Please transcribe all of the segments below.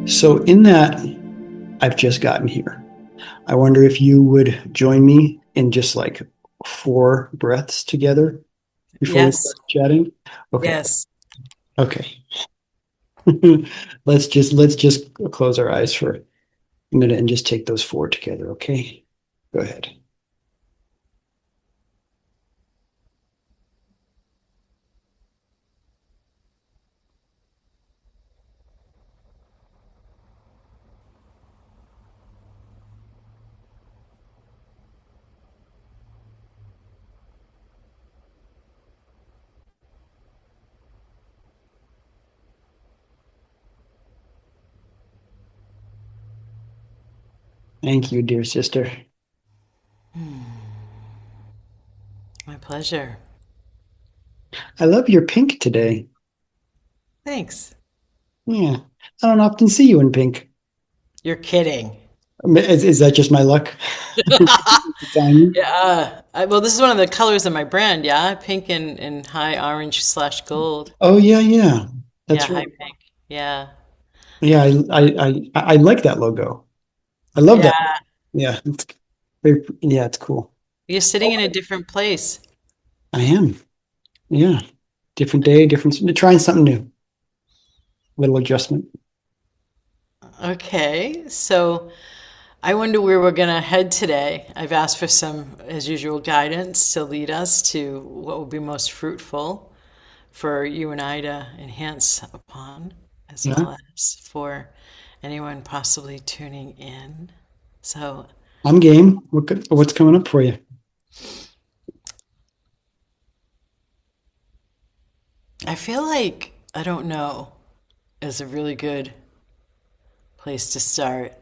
So, in that, I've just gotten here. I wonder if you would join me in just like 4 breaths together before we Yes, start chatting. Okay. yes. Okay. Let's just close our eyes for a minute and just take those 4 together. Okay. Go ahead. Thank you, dear sister. My pleasure. I love your pink today. Thanks. Yeah. I don't often see you in pink. You're kidding. Is that just my luck? Timing? Yeah. Well, this is one of the colors of my brand. Yeah. Pink and high orange slash gold. Oh yeah, yeah. Yeah. That's High right. pink. Yeah. Yeah, I like that logo. I love that. Yeah. Yeah, it's yeah, it's cool. You're sitting in a different place. I am. Yeah. Different day, trying something new. Little adjustment. Okay. So I wonder where we're going to head today. I've asked for some, as usual, guidance to lead us to what will be most fruitful for you and I to enhance upon, as Yeah. well as for anyone possibly tuning in. So I'm game. What's coming up for you? I feel like, I don't know, is a really good place to start.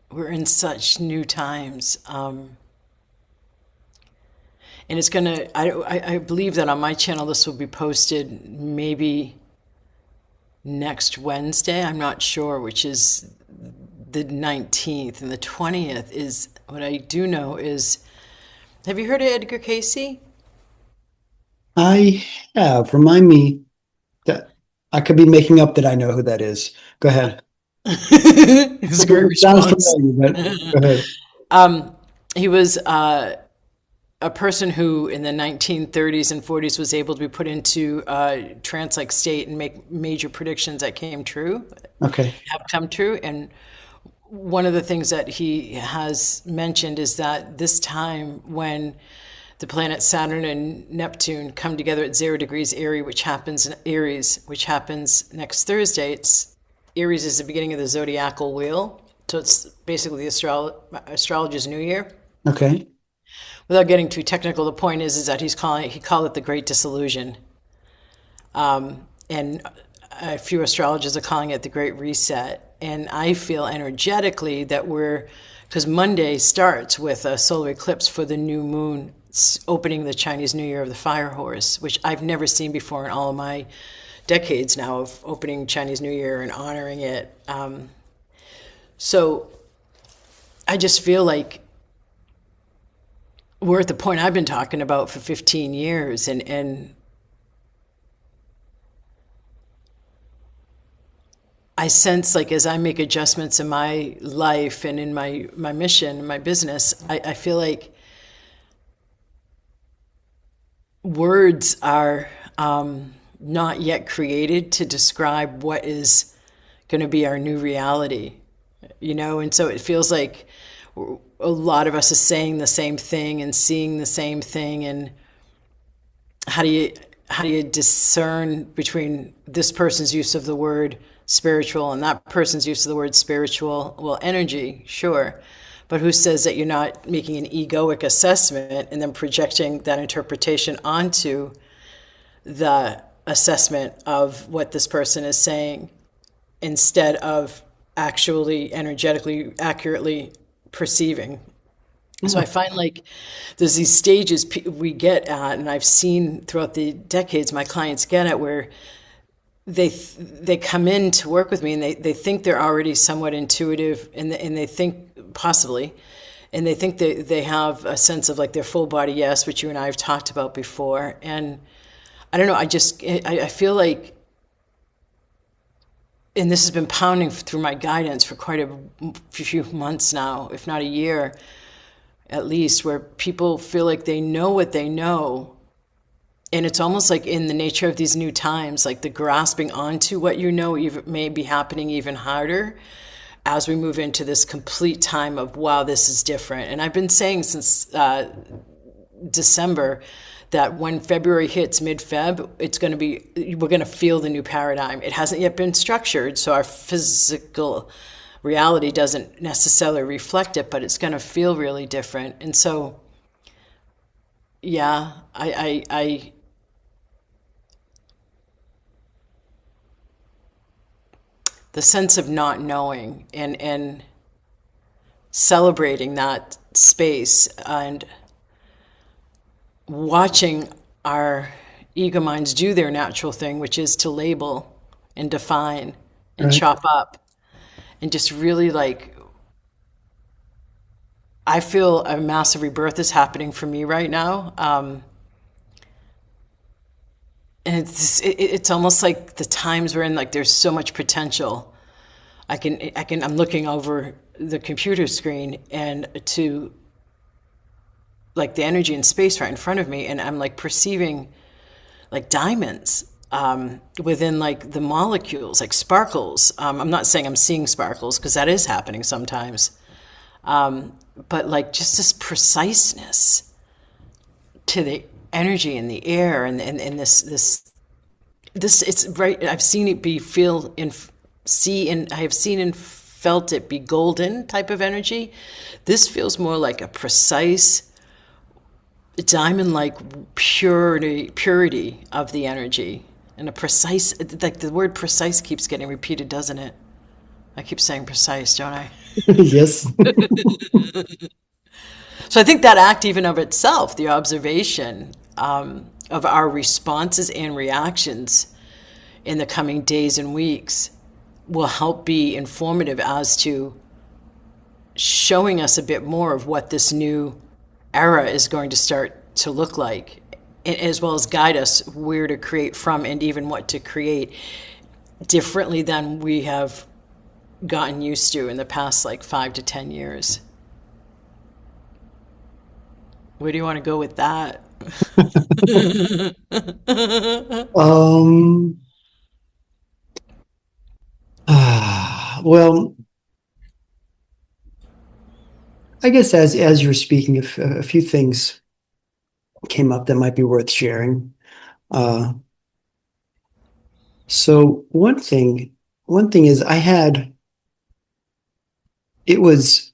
We're in such new times. And it's going to, I believe that on my channel, this will be posted maybe next Wednesday. I'm not sure, which is the 19th. And the 20th is, what I do know is, have you heard of Edgar Casey? I have. Remind me that I could be making up that I know who that is. Go ahead. It's a great It sounds response. familiar, but go ahead. Um, he was a person who, in the 1930s and 40s, was able to be put into a trance-like state and make major predictions that came true, Okay. have come true. And one of the things that he has mentioned is that this time when the planets Saturn and Neptune come together at 0 degrees Aries, which happens next Thursday. Aries is the beginning of the zodiacal wheel, so it's basically the astrologer's new year. Okay. Without getting too technical, the point is that he called it the Great Disillusion, and a few astrologers are calling it the Great Reset. And I feel energetically that because Monday starts with a solar eclipse for the new moon opening the Chinese New Year of the Fire Horse, which I've never seen before in all of my decades now of opening Chinese New Year and honoring it. So I just feel like we're at the point I've been talking about for 15 years, and I sense, like, as I make adjustments in my life and in my mission, my business, I feel like words are not yet created to describe what is going to be our new reality, and so it feels like a lot of us are saying the same thing and seeing the same thing. And how do you discern between this person's use of the word spiritual and that person's use of the word spiritual? Well, energy, sure, but who says that you're not making an egoic assessment and then projecting that interpretation onto the assessment of what this person is saying, instead of actually energetically accurately perceiving? So I find like there's these stages we get at, and I've seen throughout the decades my clients get at, where they come in to work with me, and they think they're already somewhat intuitive, and they think possibly, and they think they have a sense of like their full body yes, which you and I have talked about before. And I don't know, I feel like and this has been pounding through my guidance for quite a few months now, if not a year at least, where people feel like they know what they know. And it's almost like in the nature of these new times, like the grasping onto what you know even, may be happening even harder as we move into this complete time of, wow, this is different. And I've been saying since December that when February hits mid-Feb, we're going to feel the new paradigm. It hasn't yet been structured, so our physical reality doesn't necessarily reflect it, but it's going to feel really different. And so, yeah, I the sense of not knowing and celebrating that space and watching our ego minds do their natural thing, which is to label and define and Right. chop up and just really like, I feel a massive rebirth is happening for me right now. And it's almost like the times we're in, like there's so much potential. I'm looking over the computer screen and to like the energy and space right in front of me, and I'm like perceiving like diamonds within like the molecules, like sparkles. I'm not saying I'm seeing sparkles because that is happening sometimes, but like just this preciseness to the energy in the air and this it's right. I've seen it be feel and see, and I have seen and felt it be golden type of energy. This feels more like a precise diamond like purity of the energy, and a precise, like the word precise keeps getting repeated, doesn't it? I keep saying precise, don't I? Yes. So I think that act even of itself, the observation of our responses and reactions in the coming days and weeks, will help be informative as to showing us a bit more of what this new era is going to start to look like, as well as guide us where to create from and even what to create differently than we have gotten used to in the past like 5 to 10 years. Where do you want to go with that? Um, well, I guess as you're speaking, a few things came up that might be worth sharing. Uh, so one thing is it was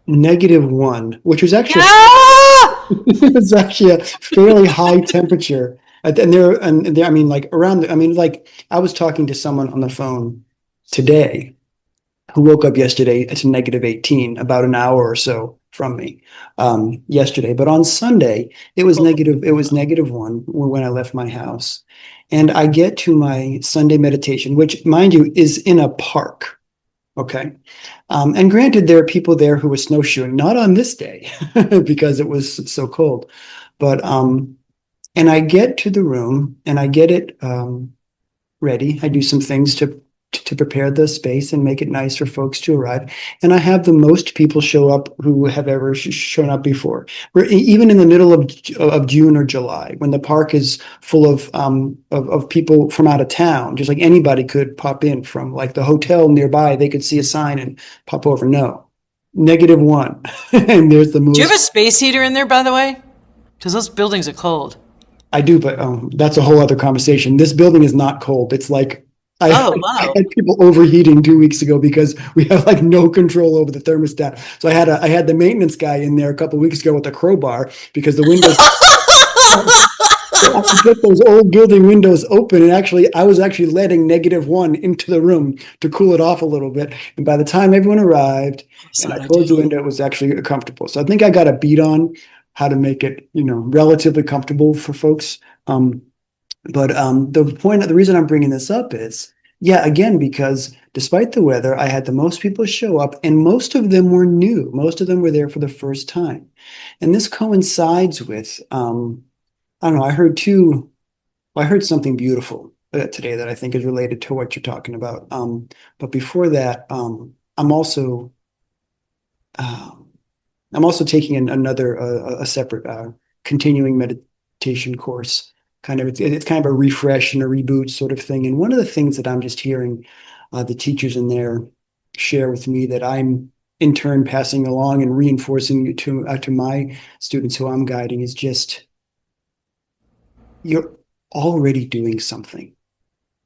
-1, which was actually Ah! it was actually a fairly high temperature. I mean, like I mean, like I was talking to someone on the phone today who woke up yesterday at -18, about an hour or so from me yesterday. But on Sunday, it was -1 when I left my house. And I get to my Sunday meditation, which, mind you, is in a park. Okay. And granted, there are people there who were snowshoeing, not on this day because it was so cold. But and I get to the room and I get it ready. I do some things to prepare the space and make it nice for folks to arrive. And I have the most people show up who have ever shown up before. Even in the middle of June or July, when the park is full of people from out of town, just like anybody could pop in from like the hotel nearby, they could see a sign and pop over. No, -1, and there's the Do you have a most. space heater in there, by the way? Because those buildings are cold. I do, but that's a whole other conversation. This building is not cold. It's like I, Oh, I wow. had people overheating 2 weeks ago because we have like no control over the thermostat. So I had the maintenance guy in there a couple of weeks ago with a crowbar because the windows. So I could get those old building windows open, and actually, I was actually letting -1 into the room to cool it off a little bit. And by the time everyone arrived, That's and not I what I closed the do. window, it was actually comfortable. So I think I got a beat on how to make it, relatively comfortable for folks. But the reason I'm bringing this up is, yeah, again, because despite the weather, I had the most people show up, and most of them were new. Most of them were there for the first time, and this coincides with, I don't know. I heard something beautiful. today that I think is related to what you're talking about. But before that, I'm also um, I'm also taking another a separate continuing meditation course. Kind of, it's kind of a refresh and a reboot sort of thing. And one of the things that I'm just hearing the teachers in there share with me that I'm in turn passing along and reinforcing to my students who I'm guiding is just you're already doing something,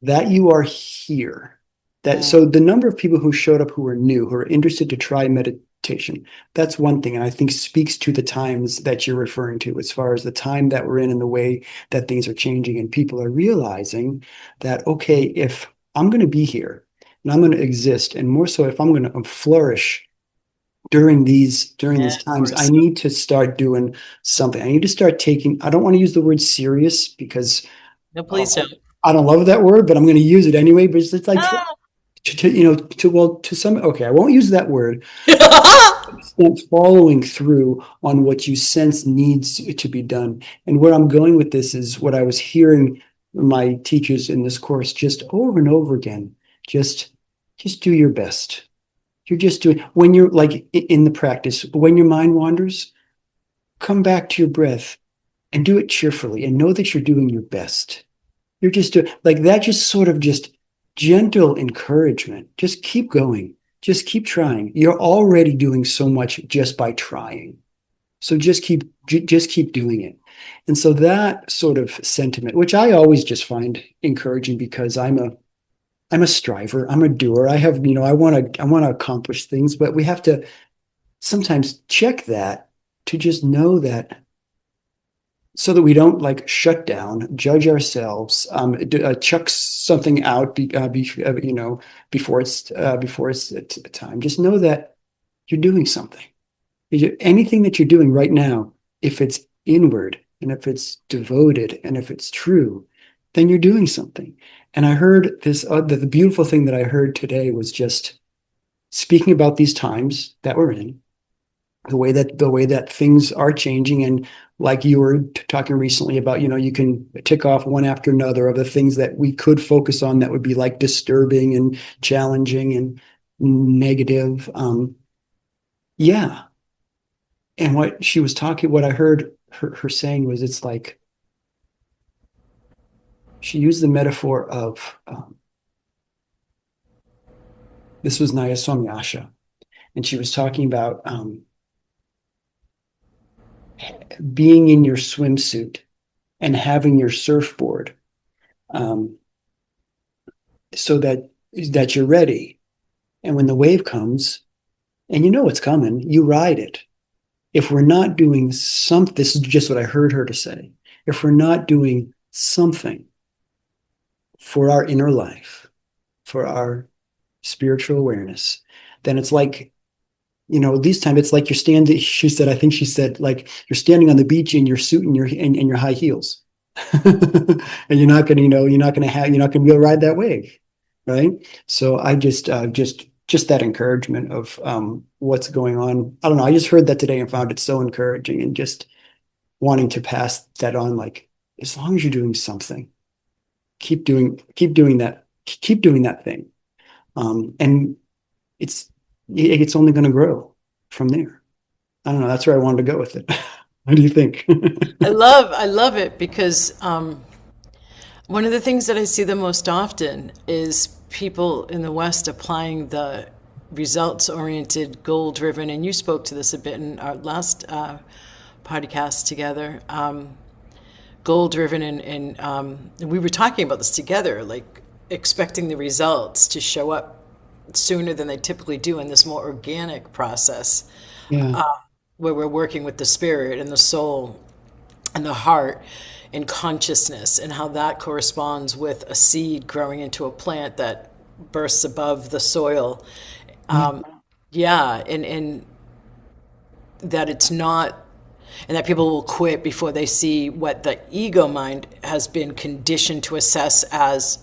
that you are here. That Mm. so the number of people who showed up who are new, who are interested to try meditation, that's one thing. And I think speaks to the times that you're referring to, as far as the time that we're in and the way that things are changing. And people are realizing that, okay, if I'm going to be here and I'm going to exist, and more so if I'm going to flourish during Yeah, these times, more I so. need to start doing something. I need to start taking, I don't want to use the word serious because No, please don't. I don't love that word, but I'm going to use it anyway. But it's like Ah. to some, okay, I won't use that word. Following through on what you sense needs to be done. And where I'm going with this is what I was hearing my teachers in this course just over and over again. Just, just do your best. You're just doing, when you're like in the practice, when your mind wanders, come back to your breath and do it cheerfully and know that you're doing your best. You're just doing like that, just sort of just gentle encouragement. Just keep going. Just keep trying. You're already doing so much just by trying. So just keep doing it. And so that sort of sentiment, which I always just find encouraging because I'm a striver, I'm a doer. I have, I want to accomplish things, but we have to sometimes check that to just know that so that we don't like shut down, judge ourselves, chuck something out, before it's time. Just know that you're doing something. Anything that you're doing right now, if it's inward and if it's devoted and if it's true, then you're doing something. And I heard this, the beautiful thing that I heard today was just speaking about these times that we're in, the way that things are changing. And like you were talking recently about, you can tick off one after another of the things that we could focus on that would be like disturbing and challenging and negative. Yeah. And what I heard her saying was, it's like she used the metaphor of this was Naya Somyasha, and she was talking about being in your swimsuit and having your surfboard, um, so that you're ready. And when the wave comes, and you know it's coming, you ride it. If we're not doing something, this is just what I heard her to say. If we're not doing something for our inner life, for our spiritual awareness, then it's like, these times it's like you're standing, she said, I think she said, like you're standing on the beach in your suit and your high heels. And you're not gonna be able to ride that wave. Right. So I just that encouragement of what's going on. I don't know. I just heard that today and found it so encouraging, and just wanting to pass that on. Like, as long as you're doing something, keep doing that thing. And it's only going to grow from there. I don't know. That's where I wanted to go with it. What do you think? I love it because one of the things that I see the most often is people in the West applying the results oriented, goal driven, and you spoke to this a bit in our last podcast together. Goal driven, and we were talking about this together, like expecting the results to show up sooner than they typically do in this more organic process Yeah. where we're working with the spirit and the soul and the heart and consciousness, and how that corresponds with a seed growing into a plant that bursts above the soil. Yeah. Yeah, and that it's not, and that people will quit before they see what the ego mind has been conditioned to assess as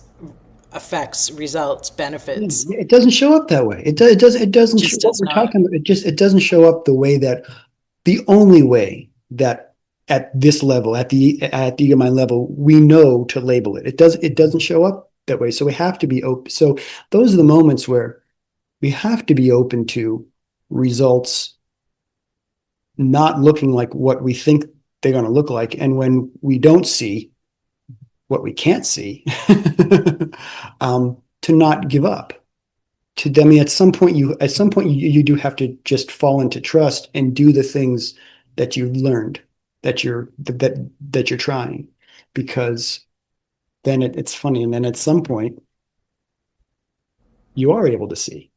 effects, results, Yeah, benefits. it doesn't show up that way. It It doesn't show just what does we're not. talking about. It doesn't show up the way that the only way that at this level, at the ego mind level, we know to label it. It doesn't show up that way. So we have to be open. So those are the moments where we have to be open to results not looking like what we think they're going to look like. And when we don't see what we can't see, to not give up. I mean, at some point you do have to just fall into trust and do the things that you've learned that you're trying, because then it's funny. And then at some point you are able to see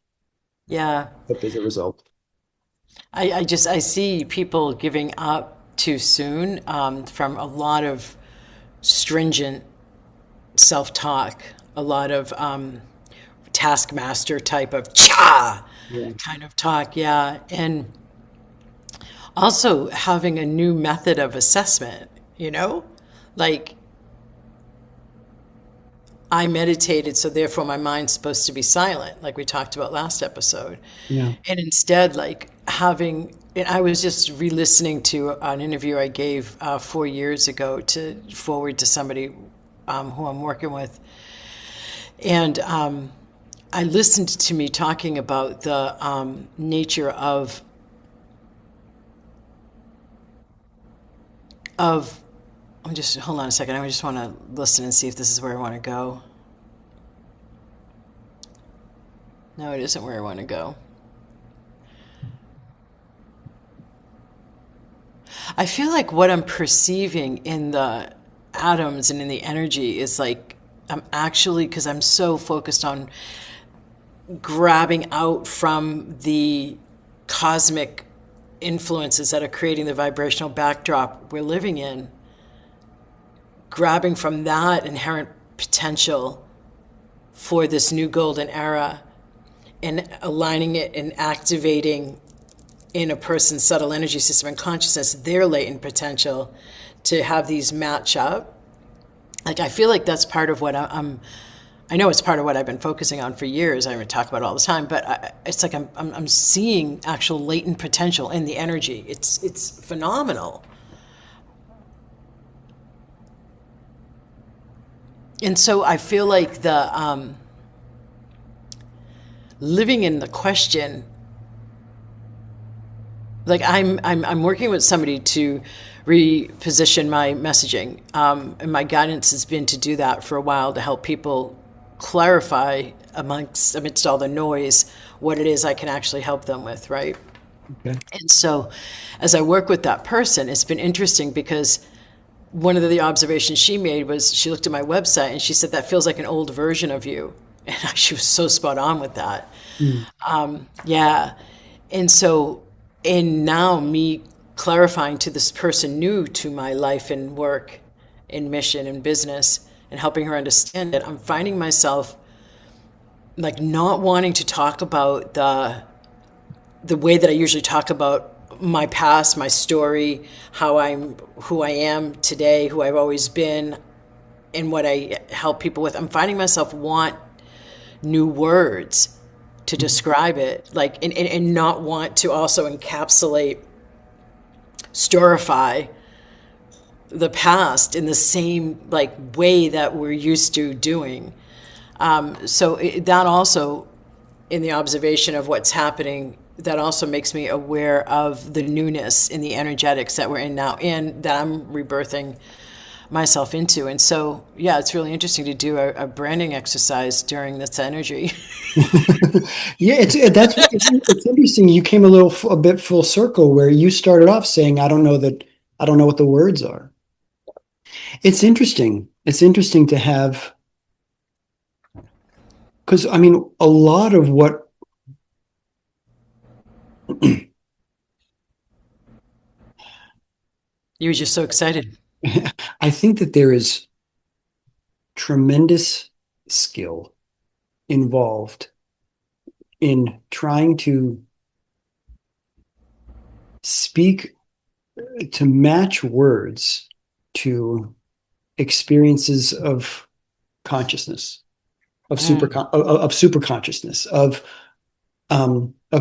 Yeah. that there's a result. I see people giving up too soon from a lot of stringent self-talk, a lot of taskmaster type of cha Yeah. kind of talk, yeah. And also having a new method of assessment, you know? Like I meditated, so therefore my mind's supposed to be silent, like we talked about last episode. Yeah. And instead, like having, and I was just re-listening to an interview I gave 4 years ago to forward to somebody who I'm working with. And I listened to me talking about the nature of, just hold on a second. I just want to listen and see if this is where I want to go. No, it isn't where I want to go. I feel like what I'm perceiving in the atoms and in the energy is like I'm actually, because I'm so focused on grabbing out from the cosmic influences that are creating the vibrational backdrop we're living in, grabbing from that inherent potential for this new golden era and aligning it and activating in a person's subtle energy system and consciousness their latent potential to have these match up. Like I feel like that's part of what I know it's part of what I've been focusing on for years. I talk about it all the time, but it's like I'm seeing actual latent potential in the energy. It's phenomenal. And so I feel like the living in the question, like I'm working with somebody to reposition my messaging, and my guidance has been to do that for a while to help people clarify amidst all the noise what it is I can actually help them with, right? Okay. And so as I work with that person, it's been interesting because one of the observations she made was she looked at my website and she said, that feels like an old version of you. And she was so spot on with that. Mm. Yeah. And so, and now me clarifying to this person new to my life and work and mission and business and helping her understand it, I'm finding myself like not wanting to talk about the way that I usually talk about my past, my story, who I am today, who I've always been, and what I help people with. I'm finding myself want new words to describe it, like, and not want to also encapsulate, storify the past in the same like way that we're used to doing. That also, in the observation of what's happening, that also makes me aware of the newness in the energetics that we're in now and that I'm rebirthing myself into. And so, yeah, it's really interesting to do a branding exercise during this energy. Yeah, it's interesting. You came a bit full circle where you started off saying, I don't know what the words are. It's interesting. It's interesting to have, because I mean, a lot of what You were just so excited. I think that there is tremendous skill involved in trying to speak, to match words to experiences of consciousness, Mm. of super consciousness, of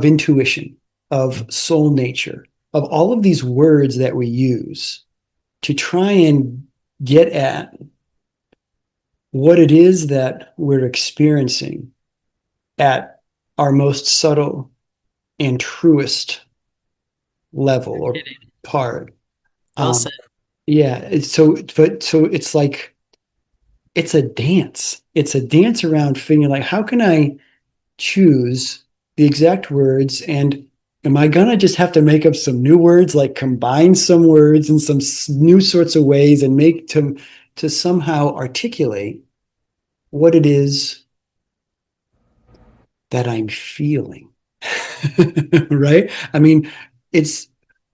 intuition, of soul nature, of all of these words that we use. to try and get at what it is that we're experiencing at our most subtle and truest level or part. Well said. Yeah, so it's like it's a dance. It's a dance around figuring like how can I choose the exact words and am I gonna just have to make up some new words, like combine some words in some new sorts of ways and make to somehow articulate what it is that I'm feeling. Right? I mean, it's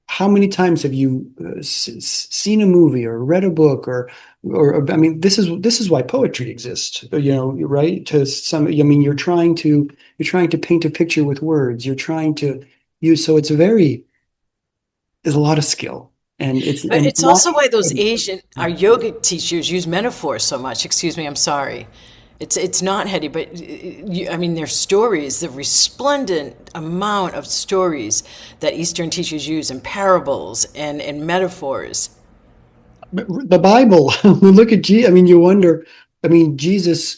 how many times have you seen a movie or read a book or I mean, this is why poetry exists, right? To some, I mean, you're trying to paint a picture with words. You're trying to use, so there's a lot of skill But and it's not, also why those our yoga teachers use metaphors so much. Excuse me, I'm sorry. It's not heady, but I mean, there's stories, the resplendent amount of stories that Eastern teachers use and parables and metaphors. the Bible. Look at I mean, you wonder. I mean, Jesus.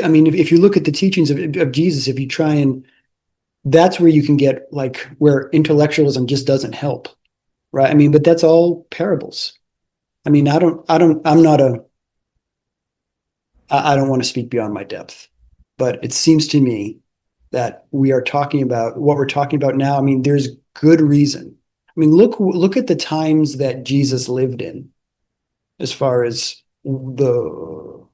I mean, if you look at the teachings of Jesus, if you try and that's where you can get like where intellectualism just doesn't help, right? I mean, but that's all parables. I mean, I'm not a, I don't want to speak beyond my depth, but it seems to me that we are talking about what we're talking about now. I mean, there's good reason. I mean, look at the times that Jesus lived in, as far as the,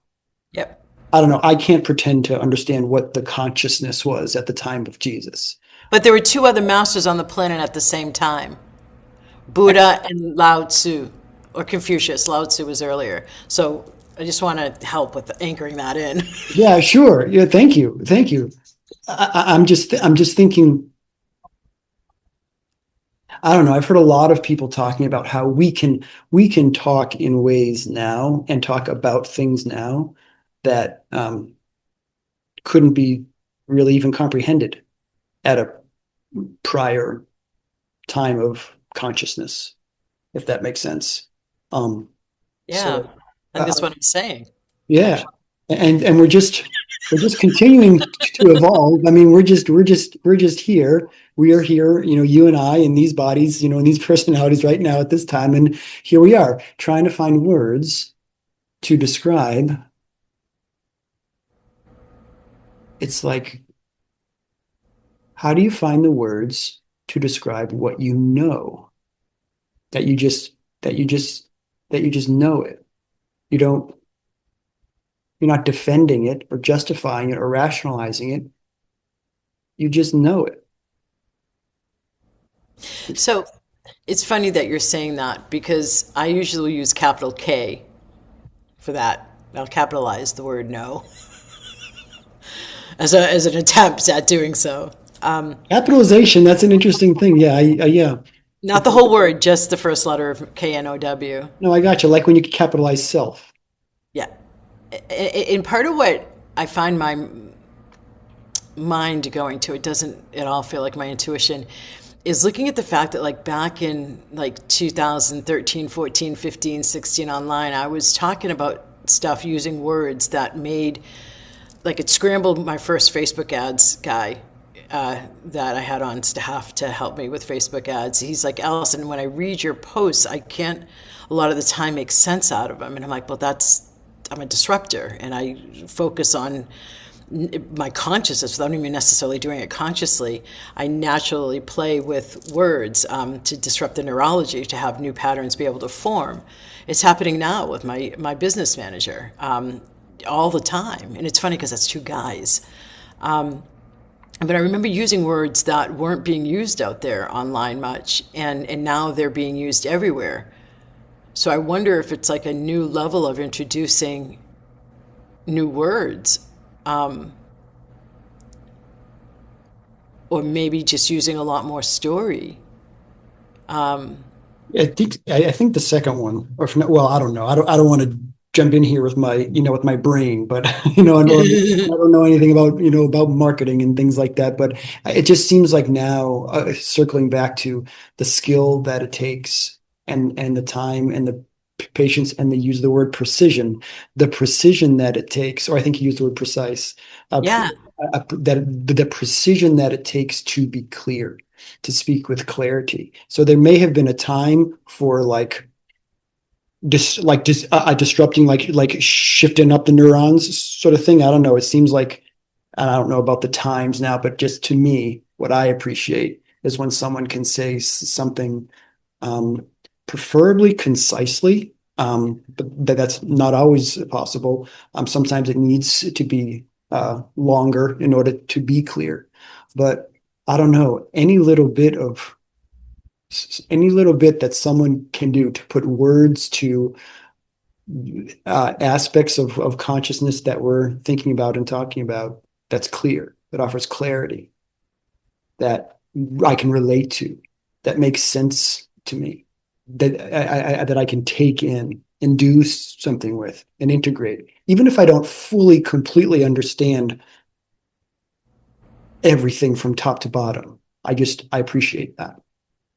Yep. I don't know. I can't pretend to understand what the consciousness was at the time of Jesus. But there were two other masters on the planet at the same time, Buddha and Lao Tzu, or Confucius. Lao Tzu was earlier. So I just want to help with anchoring that in. Yeah, sure. Yeah, thank you. I'm just thinking. I don't know. I've heard a lot of people talking about how we can talk in ways now and talk about things now that couldn't be really even comprehended at a prior time of consciousness, if that makes sense. Um, Yeah, so and that's what I'm saying. yeah, and we're just continuing to evolve. I mean, we're just here. We are here, you and I in these bodies, in these personalities right now at this time, and here we are trying to find words to describe. It's like, how do you find the words to describe what you know that you just that you just that you just know it? You don't. You're not defending it or justifying it or rationalizing it. You just know it. So it's funny that you're saying that because I usually use capital K for that. I'll capitalize the word no as an attempt at doing so. Capitalization, that's an interesting thing. Yeah, yeah. Not the whole word, just the first letter of KNOW. No, I got you. Like when you capitalize self. Yeah. And part of what I find my mind going to, it doesn't at all feel like my intuition, is looking at the fact that like back in like 2013, 14, 15, 16 online, I was talking about stuff using words that made, like it scrambled my first Facebook ads guy that I had on staff to help me with Facebook ads. He's like, Allison, when I read your posts, I can't a lot of the time make sense out of them. And I'm like, well, I'm a disruptor and I focus on my consciousness without even necessarily doing it consciously. I naturally play with words to disrupt the neurology, to have new patterns be able to form. It's happening now with my business manager all the time. And it's funny because that's two guys. But I remember using words that weren't being used out there online much, and now they're being used everywhere. So I wonder if it's like a new level of introducing new words, or maybe just using a lot more story. I think the second one, or if not, well, I don't know. I don't want to jump in here with my brain, but I don't know anything about marketing and things like that. But it just seems like now, circling back to the skill that it takes and the time and patience, and they use the word precision. The precision that it takes, or I think you used the word precise, Yeah. that the precision that it takes to be clear, to speak with clarity. So there may have been a time for disrupting, like shifting up the neurons sort of thing. I don't know. It seems like, and I don't know about the times now, but just to me, what I appreciate is when someone can say something, um, preferably concisely, but that's not always possible. Sometimes it needs to be longer in order to be clear. But I don't know, any little bit that someone can do to put words to aspects of consciousness that we're thinking about and talking about, that's clear, that offers clarity, that I can relate to, that makes sense to me, that I can take in and do something with and integrate, even if I don't fully, completely understand everything from top to bottom. I appreciate that.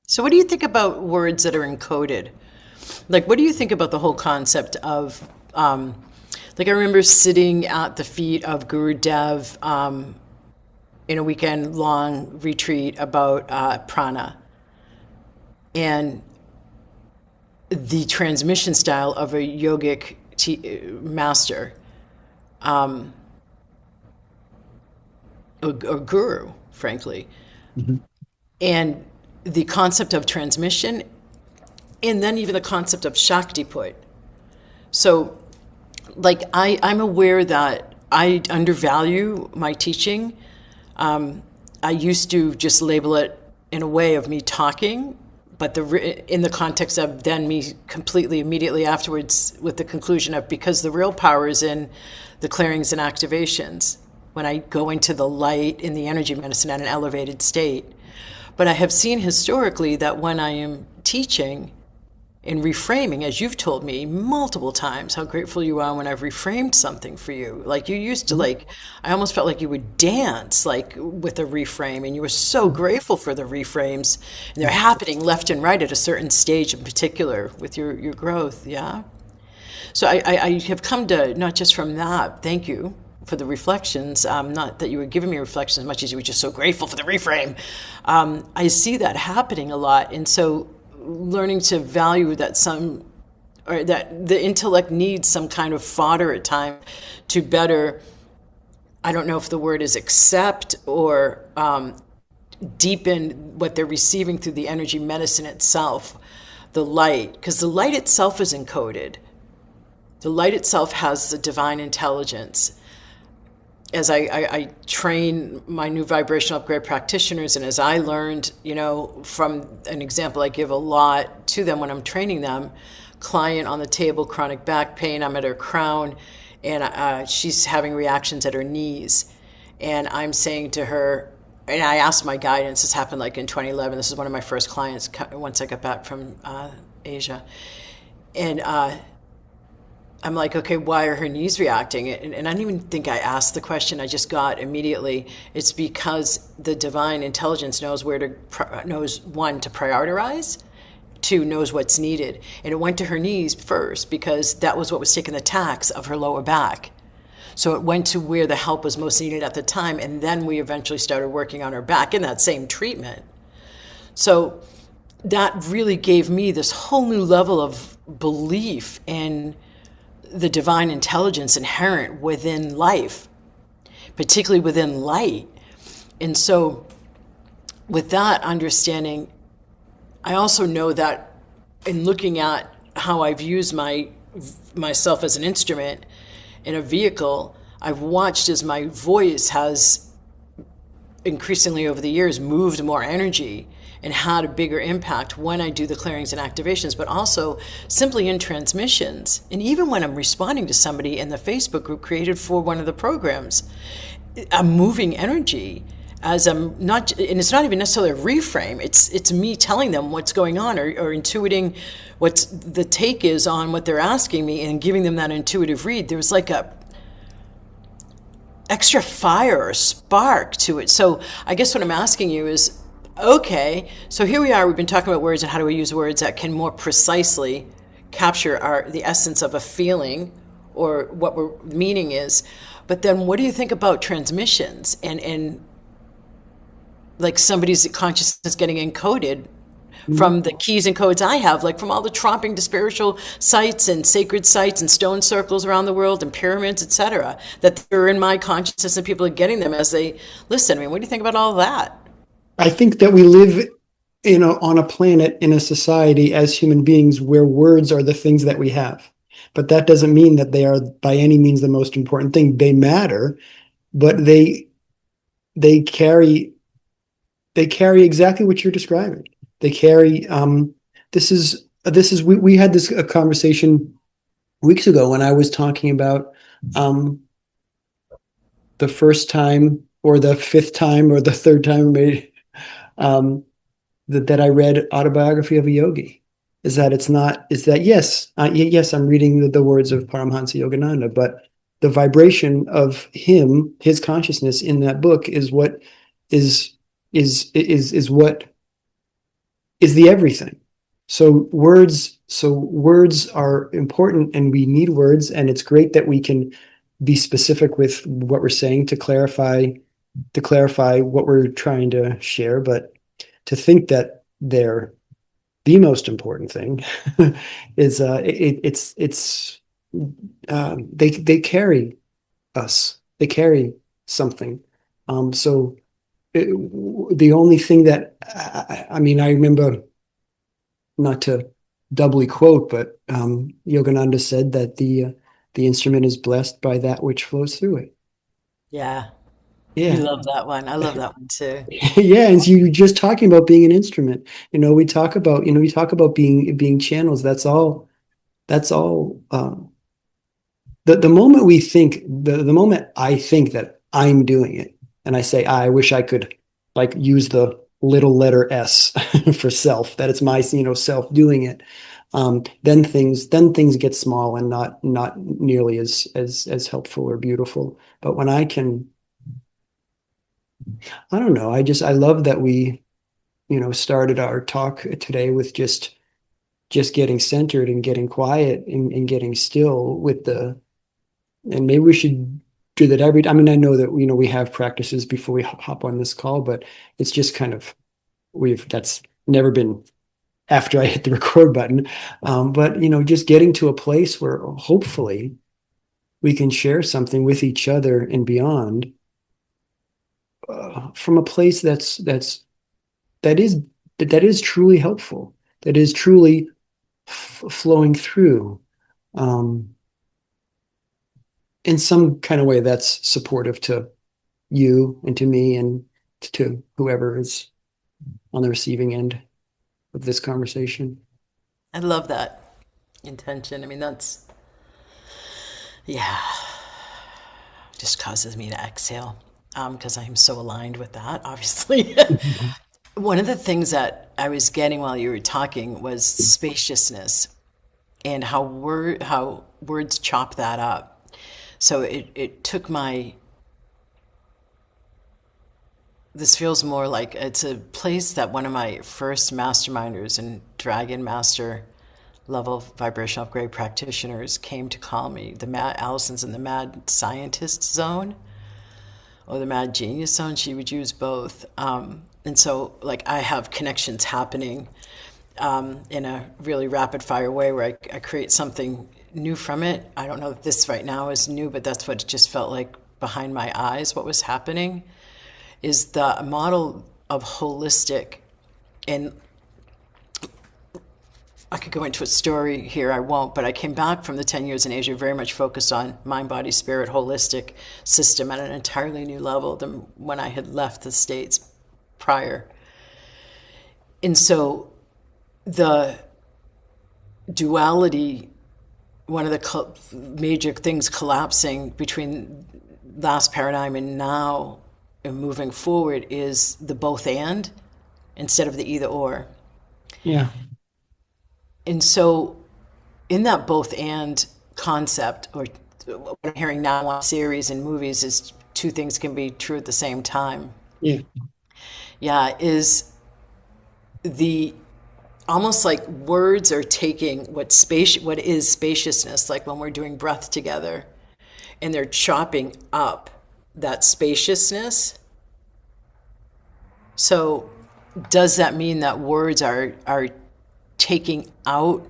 So, what do you think about words that are encoded? Like, what do you think about the whole concept of, like, I remember sitting at the feet of Guru Dev in a weekend long retreat about prana and the transmission style of a yogic master or guru, frankly. Mhm. And the concept of transmission, and then even the concept of Shakti put. So, like, I'm aware that I undervalue my teaching. I used to just label it in a way of me talking, but in the context of then me completely immediately afterwards with the conclusion of, because the real power is in the clearings and activations when I go into the light in the energy medicine at an elevated state. But I have seen historically that when I am teaching in reframing, as you've told me multiple times, how grateful you are when I've reframed something for you. Like, you used to, like, I almost felt like you would dance, like, with a reframe, and you were so grateful for the reframes, and they're happening left and right at a certain stage in particular with your growth. Yeah. So I have come to, not just from that, thank you for the reflections, not that you were giving me reflections as much as you were just so grateful for the reframe. I see that happening a lot. And so learning to value that or that the intellect needs some kind of fodder at times to better, I don't know if the word is accept or deepen what they're receiving through the energy medicine itself, the light, because the light itself is encoded. The light itself has the divine intelligence. As I train my new vibrational upgrade practitioners, and as I learned, from an example I give a lot to them when I'm training them, client on the table, chronic back pain, I'm at her crown, and she's having reactions at her knees. And I'm saying to her, and I asked my guidance, this happened like in 2011, this is one of my first clients once I got back from Asia. And I'm like, okay, why are her knees reacting? And I don't even think I asked the question. I just got immediately. It's because the divine intelligence knows knows, one, to prioritize, two, knows what's needed. And it went to her knees first because that was what was taking the tax of her lower back. So it went to where the help was most needed at the time. And then we eventually started working on her back in that same treatment. So that really gave me this whole new level of belief in the divine intelligence inherent within life, particularly within light. And so with that understanding, I also know that in looking at how I've used myself as an instrument in a vehicle, I've watched as my voice has increasingly over the years moved more energy and had a bigger impact when I do the clearings and activations, but also simply in transmissions. And even when I'm responding to somebody in the Facebook group created for one of the programs, I'm moving energy as I'm not, and it's not even necessarily a reframe, it's me telling them what's going on or intuiting what the take is on what they're asking me and giving them that intuitive read. There's like a extra fire or spark to it. So I guess what I'm asking you is, okay, so here we are, we've been talking about words and how do we use words that can more precisely capture the essence of a feeling or what we're meaning is. But then what do you think about transmissions and like somebody's consciousness getting encoded Mhm. from the keys and codes I have, like from all the tromping to spiritual sites and sacred sites and stone circles around the world and pyramids, etc., that they're in my consciousness and people are getting them as they listen. I mean, what do you think about all that? I think that we live on a planet, in a society as human beings where words are the things that we have. But that doesn't mean that they are by any means the most important thing. They matter, but they carry they carry exactly what you're describing. They carry this is we had this a conversation weeks ago when I was talking about um the first time or the fifth time or the third time maybe um that I read Autobiography of a Yogi. Is that it's not is that yes, yes, I'm reading the words of Paramhansa Yogananda, but the vibration of his consciousness in that book is what is is what is the everything. So words are important, and we need words, and it's great that we can be specific with what we're saying to clarify what we're trying to share, but to think that they're the most important thing is it's they carry us, they carry something. So the only thing that I mean, I remember, not to doubly quote, but Yogananda said that the instrument is blessed by that which flows through it. Yeah, you Yeah. love that one. I love that one too. Yeah, and so you're just talking about being an instrument. We talk about being channels. That's all. The moment we think the moment I think that I'm doing it, and I say I wish I could like use the little letter S for self, that it's my self doing it. Then things get small and not nearly as helpful or beautiful. But when I can, I don't know. I love that we started our talk today with just getting centered and getting quiet and getting still with the and maybe we should do that every. I mean, I know that we have practices before we hop on this call, but it's just kind of we've that's never been after I hit the record button. But just getting to a place where hopefully we can share something with each other and beyond, from a place that is that is truly helpful, that is truly flowing through. Um, in some kind of way that's supportive to you and to me and to whoever is on the receiving end of this conversation. I love that intention. I mean, that's, yeah, just causes me to exhale because I'm so aligned with that, obviously. One of the things that I was getting while you were talking was spaciousness and how words chop that up. So it took my, this feels more like it's a place that one of my first masterminders and Dragon Master level vibrational upgrade practitioners came to call me. The mad Allison's in the mad scientist zone or the mad genius zone. She would use both. And so like I have connections happening in a really rapid fire way where I create something new from it. I don't know if this right now is new, but that's what it just felt like behind my eyes. What was happening is the model of holistic, and I could go into a story here, I won't, but I came back from the 10 years in Asia very much focused on mind, body, spirit, holistic system at an entirely new level than when I had left the States prior. And so the duality, one of the major things collapsing between last paradigm and now and moving forward is the both and instead of the either or. Yeah. And so in that both and concept, or what I'm hearing now on series and movies is two things can be true at the same time. Yeah. Yeah, is the almost like words are taking what is spaciousness, like when we're doing breath together, and they're chopping up that spaciousness. So does that mean that words are taking out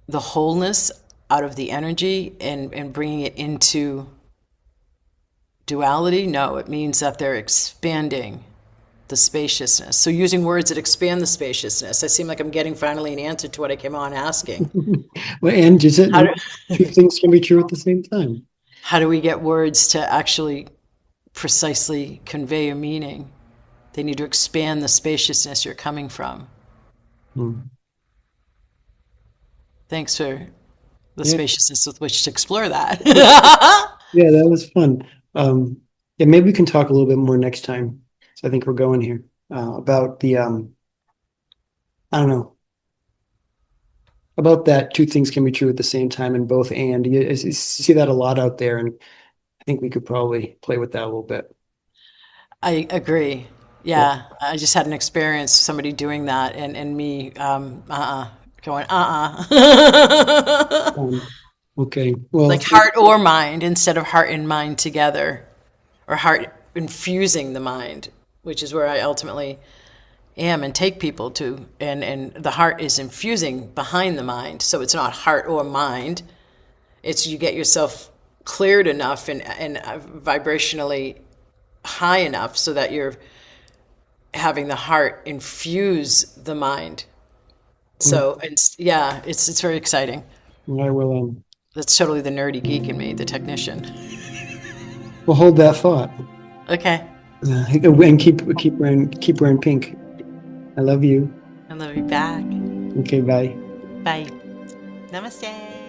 the wholeness out of the energy and bringing it into duality? No, it means that they're expanding the spaciousness. So using words that expand the spaciousness. I seem like I'm getting finally an answer to what I came on asking. Well, and just How do, two things can be true at the same time. how do we get words to actually precisely convey a meaning? They need to expand the spaciousness you're coming from. Hmm. Thanks for the Yeah, spaciousness with which to explore that. yeah, that was fun. Yeah, maybe we can talk a little bit more next time. So I think we're going here about the I don't know, about that two things can be true at the same time and both and you see that a lot out there, and I think we could probably play with that a little bit. I agree. Cool. Yeah, I just had an experience, somebody doing that, and me, going, Okay. Well, like heart or mind instead of heart and mind together, or heart infusing the mind, which is where I ultimately am and take people to. And the heart is infusing behind the mind. So it's not heart or mind. It's you get yourself cleared enough and vibrationally high enough so that you're having the heart infuse the mind. So it's yeah, it's very exciting. I will That's totally the nerdy geek in me, the technician. we'll hold that thought. Okay. And keep wearing pink. I love you. I love you back. Okay, bye. Bye. Namaste.